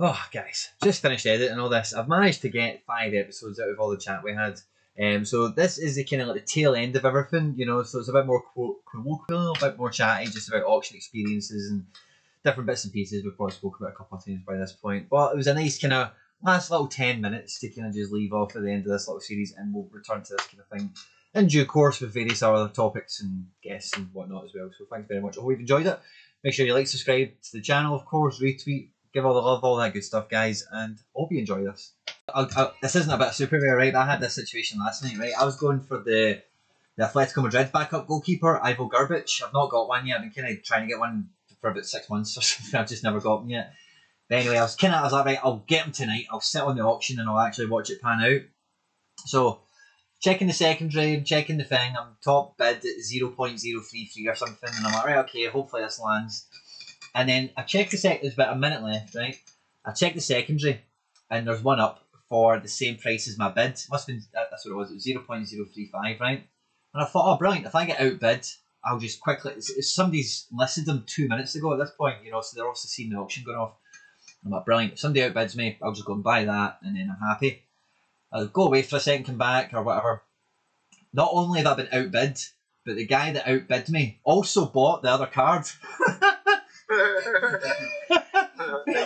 Oh, guys, just finished editing all this. I've managed to get 5 episodes out of all the chat we had. So this is the kind of like the tail end of everything, you know. So it's a bit more colloquial, a bit more chatty, just about auction experiences and different bits and pieces. We've probably spoken about a couple of times by this point, but it was a nice kind of last little 10 minutes to kind of just leave off at the end of this little series, and we'll return to this kind of thing in due course with various other topics and guests and whatnot as well. So thanks very much. I hope you've enjoyed it. Make sure you like, subscribe to the channel, of course, retweet, give all the love, all that good stuff, guys, and hope you enjoy this. This isn't a bit of super rare, right? I had this situation last night, right? I was going for the Atletico Madrid backup goalkeeper, Ivo Garbic. I've not got one yet. I've been kind of trying to get one for about 6 months or something. I've just never got one yet. But anyway, I was like, right, I'll get him tonight. I'll sit on the auction and I'll actually watch it pan out. So, checking the secondary, checking the thing. I'm top bid at 0.033 or something. And I'm like, right, okay, hopefully this lands. And then I check there's about a minute left, right? I check the secondary and there's one up for the same price as my bid. Must have been, that's what it was 0.035, right? And I thought, oh, brilliant, if I get outbid, I'll just quickly, somebody's listed them 2 minutes ago at this point, you know, so they're also seeing the auction going off. I'm like, brilliant, if somebody outbids me, I'll just go and buy that, and then I'm happy. I'll go away for a second, come back, or whatever. Not only have I been outbid, but the guy that outbid me also bought the other card. I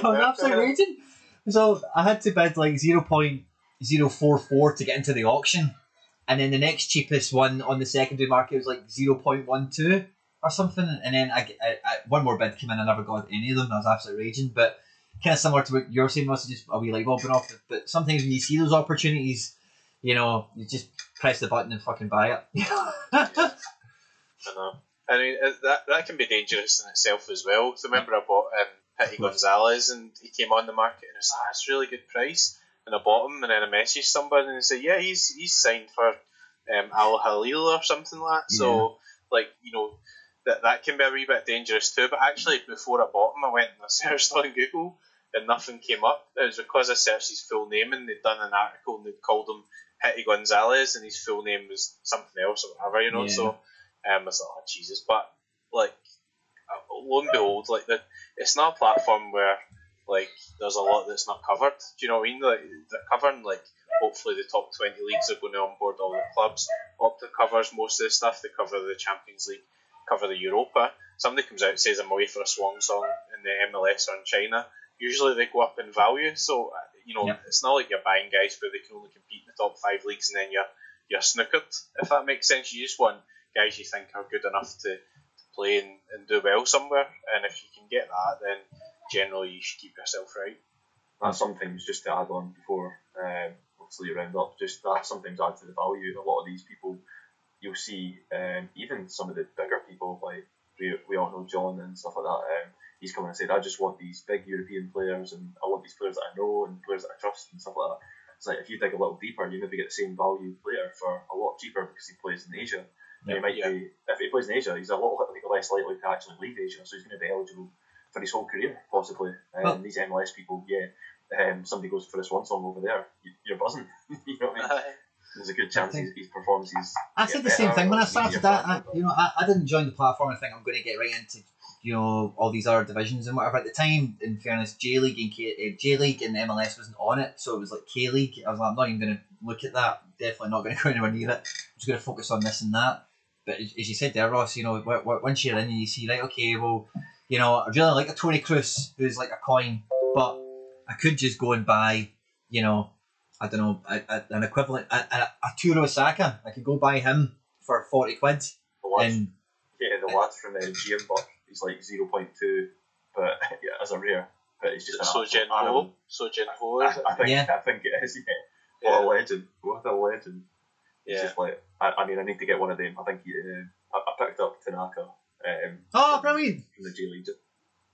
was absolutely raging. So I had to bid like 0.044 to get into the auction, and then the next cheapest one on the secondary market was like 0.12 or something, and then I one more bid came in. I never got any of them. I was absolutely raging, but kind of similar to what you're saying, must have just a wee light bulb went off. But sometimes when you see those opportunities, you know, you just press the button and fucking buy it. I know. I mean, that can be dangerous in itself as well. So remember, I bought Pity Gonzalez, and he came on the market, and I was like, it's a really good price. And I bought him, and then I messaged somebody, and they said, yeah, he's signed for Al Halil or something like that. Yeah. So, like, you know, that can be a wee bit dangerous too. But actually, before I bought him, I went and I searched on Google, and nothing came up. It was because I searched his full name, and they'd done an article, and they'd called him Pity Gonzalez, and his full name was something else or whatever, you know. Yeah. So I was like, oh, Jesus. But, like, lo and behold, like, it's not a platform where, like, there's a lot that's not covered. Do you know what I mean? Like, they're covering, like, hopefully the top 20 leagues are going to onboard all the clubs. Opta covers most of the stuff. They cover the Champions League, cover the Europa. Somebody comes out and says, I'm away for a swan song in the MLS or in China. Usually they go up in value. So, you know, It's not like you're buying guys where they can only compete in the top 5 leagues and then you're snookered, if that makes sense. You just want guys you think are good enough to play and do well somewhere. And if you can get that, then generally you should keep yourself right. That sometimes, just to add on before obviously you round up, just that sometimes adds to the value. A lot of these people, you'll see, even some of the bigger people, like we all know John and stuff like that, he's coming and said, I just want these big European players, and I want these players that I know and players that I trust and stuff like that. It's like, if you dig a little deeper, you maybe get the same value player for a lot cheaper because he plays in Asia. He might be, if he plays in Asia, he's a lot less likely to actually leave Asia, so he's going to be eligible for his whole career, possibly. These MLS people, somebody goes for this one song over there, you're buzzing. You know what I mean? There's a good chance his performances. I said the same thing when I started that. I didn't join the platform and think I'm going to get right into, you know, all these other divisions and whatever. At the time, in fairness, J League and MLS wasn't on it, so it was like K League. I was like, I'm not even going to look at that. Definitely not going to go anywhere near it. I'm just going to focus on this and that. But as you said there, Ross, you know, once you're in and you see, right, okay, well, you know, I really like a Tony Cruz, who's like a coin, but I could just go and buy, you know, I don't know, an equivalent, a Turo Osaka. I could go buy him for 40 quid. The lad from GM, he's like 0.2, but as a rare, but he's just Sojin Ho. I think it is. Yeah. What a legend! What a legend! It's just like, I mean, I need to get one of them. I think I picked up Tanaka. Brilliant! From the J League,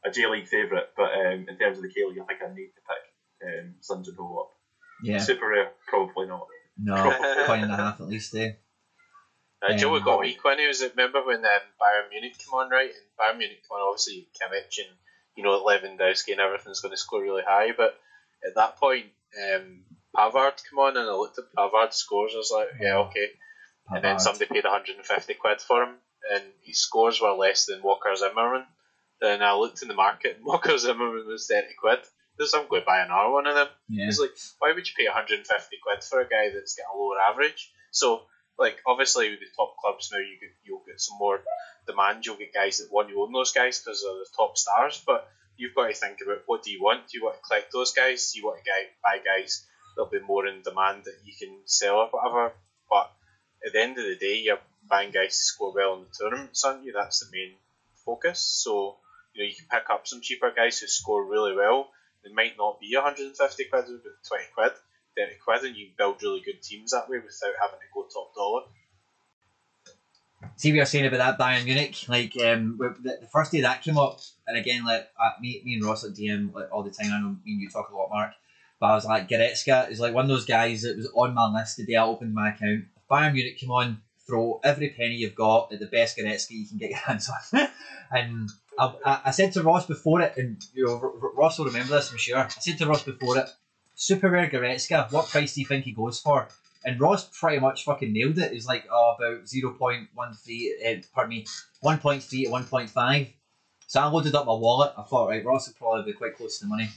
a J League favourite, but in terms of the K League, I think I need to pick Sun Jin Ho up. Yeah. Super rare, probably not. No, coin and a half at least. Joe, we got me Quinny. Was it, remember when Bayern Munich came on, right? And Bayern Munich come on, obviously Kimmich and, you know, Lewandowski and everything's going to score really high. But at that point, Pavard come on, and I looked at Pavard's scores. I was like, yeah, okay. Pavard. And then somebody paid 150 quid for him, and his scores were less than Walker Zimmerman. Then I looked in the market, and Walker Zimmerman was 30 quid. There's some going to buy another one of them. Yeah. It's like, why would you pay 150 quid for a guy that's got a lower average? So, like, obviously with the top clubs now, you'll get some more demand. You'll get guys that want to own those guys because they're the top stars. But you've got to think about, what do you want? Do you want to collect those guys? Do you want to buy guys that'll be more in demand that you can sell or whatever? But at the end of the day, you're buying guys to score well in the tournaments, aren't you? That's the main focus. So, you can pick up some cheaper guys who score really well. They might not be 150 quid, but 20 quid, 30 quid, and you can build really good teams that way without having to go top dollar. See what you're saying about that Bayern Munich, like the first day that came up, and again, like me and Ross like DM like all the time. I know me and you talk a lot, Mark, but I was like, Goretzka is like one of those guys that was on my list the day I opened my account. If Bayern Munich came on, throw every penny you've got at the best Goretzka you can get your hands on. And I said to Ross before it, and Ross will remember this, I'm sure. I said to Ross before it, super rare Goretzka, what price do you think he goes for? And Ross pretty much fucking nailed it. It was like about 0.13, 1.3 to 1.5. So I loaded up my wallet. I thought, right, Ross would probably be quite close to the money.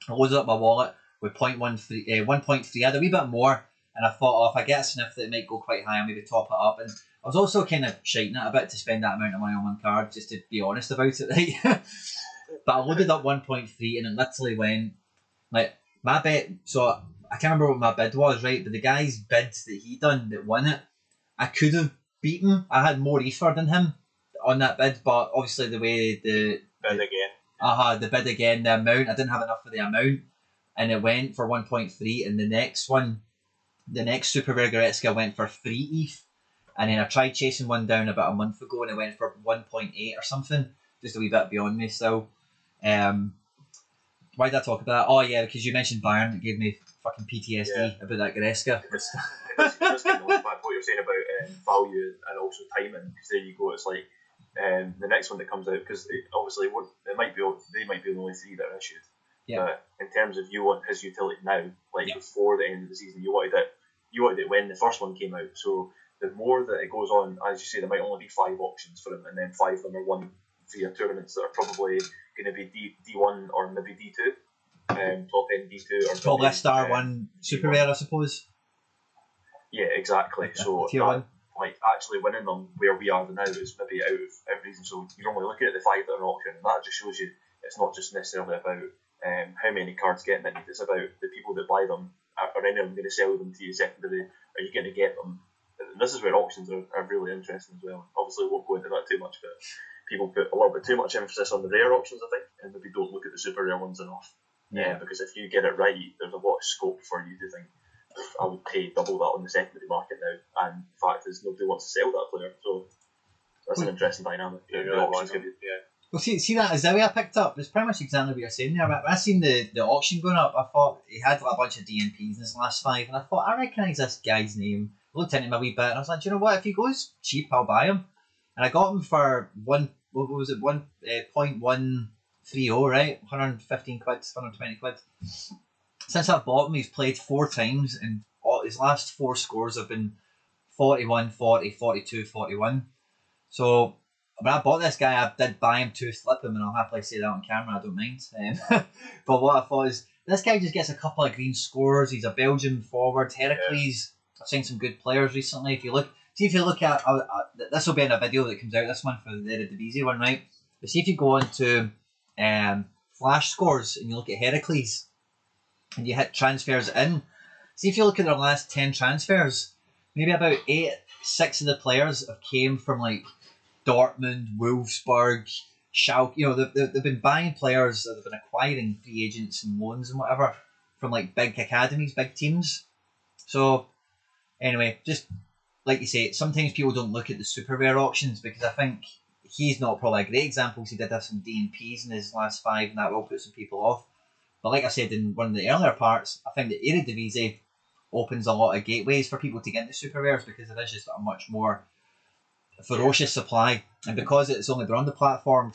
I loaded up my wallet with 1.3. I had a wee bit more, and I thought, if I get a sniff that it might go quite high, I'll maybe top it up. And I was also kind of shiting it a bit to spend that amount of money on one card, just to be honest about it, right? But I loaded up 1.3, and it literally went, like, my bet, so I can't remember what my bid was, right? But the guy's bid that he done that won it, I could have beaten. I had more ether than him on that bid, but obviously the way the bid again, the amount, I didn't have enough for the amount, and it went for 1.3, and the next super rare Goretzka went for 3 ETH, and then I tried chasing one down about a month ago, and it went for 1.8 or something, just a wee bit beyond me still. Why did I talk about that? Oh yeah, because you mentioned Bayern, it gave me fucking PTSD about that Goretzka. It does get old, what you're saying about value and also timing, because there you go, it's like the next one that comes out, because obviously they might be the only 3 that are issued. Yeah. But in terms of you want his utility now, before the end of the season, you wanted it when the first one came out. So the more that it goes on, as you say, there might only be 5 options for him, and then 5 of them are won via tournaments that are probably going to be D1 or maybe D2. Top end D2 or top list star one super rare, I suppose. Yeah, exactly. Okay. So that, like actually winning them where we are now is maybe out of every reason. So you're only looking at the 5 that are an auction, and that just shows you it's not just necessarily about how many cards get minted. It's about the people that buy them. Are any of them going to sell them to you secondary? Are you going to get them? And this is where auctions are really interesting as well. Obviously, we won't go into that too much, but people put a little bit too much emphasis on the rare auctions, I think, and maybe don't look at the super rare ones enough. Yeah, because if you get it right, there's a lot of scope for you to think, I would pay double that on the secondary market now, and the fact is nobody wants to sell that player, so that's an interesting dynamic. Well, see that Azawi I picked up, it's pretty much exactly what you're saying there. When I seen the auction going up, I thought he had like a bunch of DNPs in his last 5, and I thought, I recognise this guy's name. I looked into him a wee bit, and I was like, do you know what, if he goes cheap, I'll buy him. And I got him for 1.130, right? 115 quid, 120 quid. Since I've bought him, he's played 4 times, and his last 4 scores have been 41, 40, 42, 41. So when I bought this guy, I did buy him to flip him, and I'll happily say that on camera, I don't mind. But what I thought is, this guy just gets a couple of green scores. He's a Belgian forward, Heracles. I've seen some good players recently. If you look at, this will be in a video that comes out this month for the Eredivisie one, right? But see if you go on to flash scores and you look at Heracles and you hit transfers in. See if you look at their last 10 transfers, maybe about 6 of the players have came from like Dortmund, Wolfsburg, Schalke. You know, they've been buying players, they've been acquiring free agents and loans and whatever from like big academies, big teams. So anyway, just like you say, sometimes people don't look at the super rare auctions, because I think he's not probably a great example, because he did have some DNPs in his last 5, and that will put some people off. But like I said in one of the earlier parts, I think the Eredivisie opens a lot of gateways for people to get into super rares, because there is just a much more ferocious supply, and because it's only been on the platform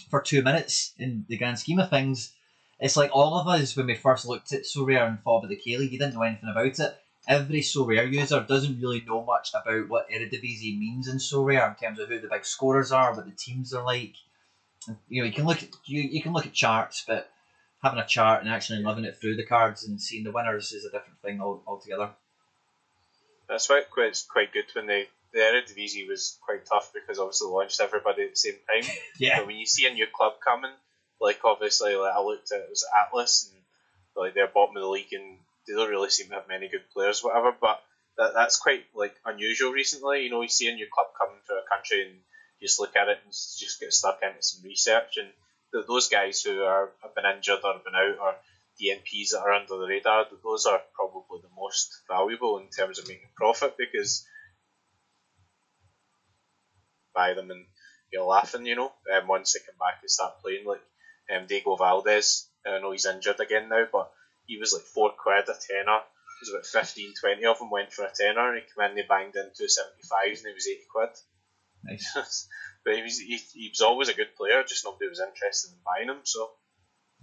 for 2 minutes in the grand scheme of things, it's like all of us when we first looked at SoRare and thought about the K-League, you didn't know anything about it. Every SoRare user doesn't really know much about what Eredivisie means in SoRare in terms of who the big scorers are, what the teams are like. You know, you can look at charts, but having a chart and actually living it through the cards and seeing the winners is a different thing altogether. That's why it's quite good when the Eredivisie was quite tough because obviously they launched everybody at the same time. Yeah. But when you see a new club coming, like obviously like I looked at it was Atlas and like they're bottom of the league and they don't really seem to have many good players, whatever. But that's quite like unusual recently. You know, you see a new club coming to a country and you just look at it and just get stuck into some research. And those guys who have been injured or been out or DNPs that are under the radar, those are probably the most valuable in terms of making profit because buy them and you're laughing, you know, once they come back and start playing. Like Diego Valdez, I know he's injured again now, but he was like £4 a tenner. There's about 15, 20 of them went for a tenner and he came in, they banged in 275s and it was £80. Nice. But he was always a good player, just nobody was interested in buying him, so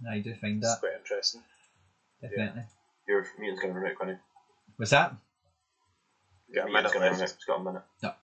I do find it's that. quite interesting. Definitely. Your meeting's going to run out, Connie. Was that? Got a minute left. It's got a minute. No.